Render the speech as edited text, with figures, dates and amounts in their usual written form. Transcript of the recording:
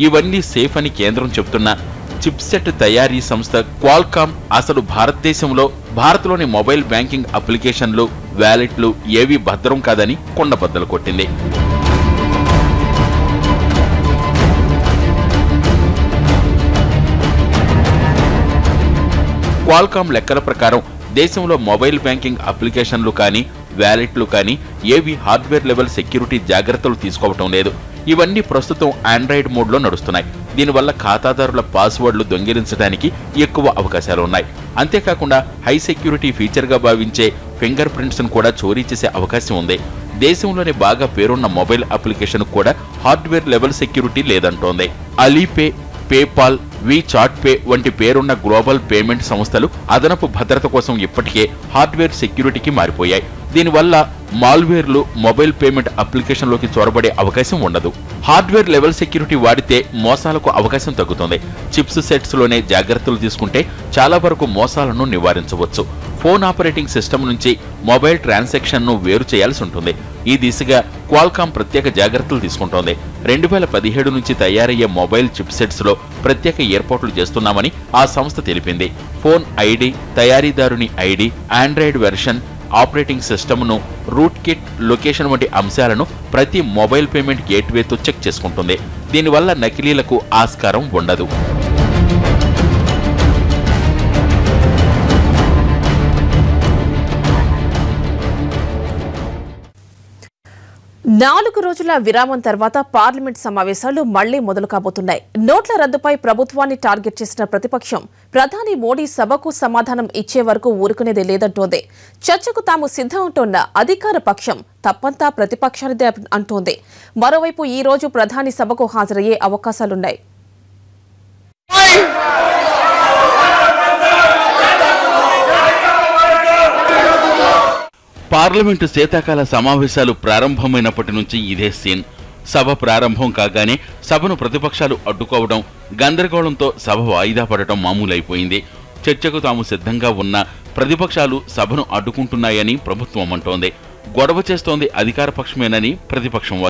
ఇవన్నీ సేఫ్ అని కేంద్రం చెబుతున్నా చిప్సెట్ తయారీ సంస్థ క్వాల్కామ్ అసలు భారత్లోని మొబైల్ బ్యాంకింగ్ అప్లికేషన్లు, వ్యాలెట్లు ఏవీ భద్రం కాదని కొండబద్దలు కొట్టింది. క్వాల్కామ్ లెక్కల ప్రకారం దేశంలో మొబైల్ బ్యాంకింగ్ అప్లికేషన్లు కానీ, వ్యాలెట్లు కానీ ఏవి హార్డ్వేర్ లెవెల్ సెక్యూరిటీ జాగ్రత్తలు తీసుకోవటం లేదు. ఇవన్నీ ప్రస్తుతం ఆండ్రాయిడ్ మోడ్లో నడుస్తున్నాయి. దీనివల్ల ఖాతాదారుల పాస్వర్డ్లు దొంగిలించడానికి ఎక్కువ అవకాశాలు ఉన్నాయి. అంతేకాకుండా హై సెక్యూరిటీ ఫీచర్గా భావించే ఫింగర్ ప్రింట్స్ను కూడా చోరీ చేసే అవకాశం ఉంది. దేశంలోని బాగా పేరున్న మొబైల్ అప్లికేషన్ కూడా హార్డ్వేర్ లెవెల్ సెక్యూరిటీ లేదంటోంది. అలీపే, పేపాల్, వీచాట్ పే వంటి పేరున్న గ్లోబల్ పేమెంట్ సంస్థలు అదనపు భద్రత కోసం ఇప్పటికే హార్డ్వేర్ సెక్యూరిటీకి మారిపోయాయి. దీనివల్ల మాల్వేర్లు మొబైల్ పేమెంట్ అప్లికేషన్లోకి చొరబడే అవకాశం ఉండదు. హార్డ్వేర్ లెవెల్ సెక్యూరిటీ వాడితే మోసాలకు అవకాశం తగ్గుతుంది. చిప్స్ సెట్స్లోనే జాగ్రత్తలు తీసుకుంటే చాలా వరకు మోసాలను నివారించవచ్చు. ఫోన్ ఆపరేటింగ్ సిస్టమ్ నుంచి మొబైల్ ట్రాన్సాక్షన్ను వేరు చేయాల్సి ఉంటుంది. ఈ దిశగా క్వాల్కామ్ ప్రత్యేక జాగ్రత్తలు తీసుకుంటోంది. 2017 నుంచి తయారయ్యే మొబైల్ చిప్సెట్స్లో ప్రత్యేక ఏర్పాట్లు చేస్తున్నామని ఆ సంస్థ తెలిపింది. ఫోన్ ఐడి, తయారీదారుని ఐడి, ఆండ్రాయిడ్ వెర్షన్, ఆపరేటింగ్ సిస్టమ్ను, రూట్ కిట్, లొకేషన్ వంటి అంశాలను ప్రతి మొబైల్ పేమెంట్ గేట్వేతో చెక్ చేసుకుంటుంది. దీనివల్ల నకిలీలకు ఆస్కారం ఉండదు. నాలుగు రోజుల విరామం తర్వాత పార్లమెంట్ సమావేశాలు మళ్లీ మొదలు కాబోతున్నాయి. నోట్ల రద్దుపై ప్రభుత్వాన్ని టార్గెట్ చేసిన ప్రతిపక్షం ప్రధాని మోడీ సభకు సమాధానం ఇచ్చే వరకు ఊరుకునేదే లేదంటోంది. చర్చకు తాము సిద్ధం అంటోన్న అధికార పక్షం తప్పంతా ప్రతిపక్షానిదే అంటోంది. మరోవైపు ఈ రోజు ప్రధాని సభకు హాజరయ్యే అవకాశాలున్నాయి. పార్లమెంటు శీతాకాల సమావేశాలు ప్రారంభమైనప్పటి నుంచి ఇదే సీన్. సభ ప్రారంభం కాగానే సభను ప్రతిపక్షాలు అడ్డుకోవడం, గందరగోళంతో సభ వాయిదా పడటం మామూలైపోయింది. చర్చకు తాము సిద్ధంగా ఉన్న ప్రతిపక్షాలు సభను అడ్డుకుంటున్నాయని ప్రభుత్వం అంటోంది. గొడవ చేస్తోంది అధికార పక్షమేనని ప్రతిపక్షం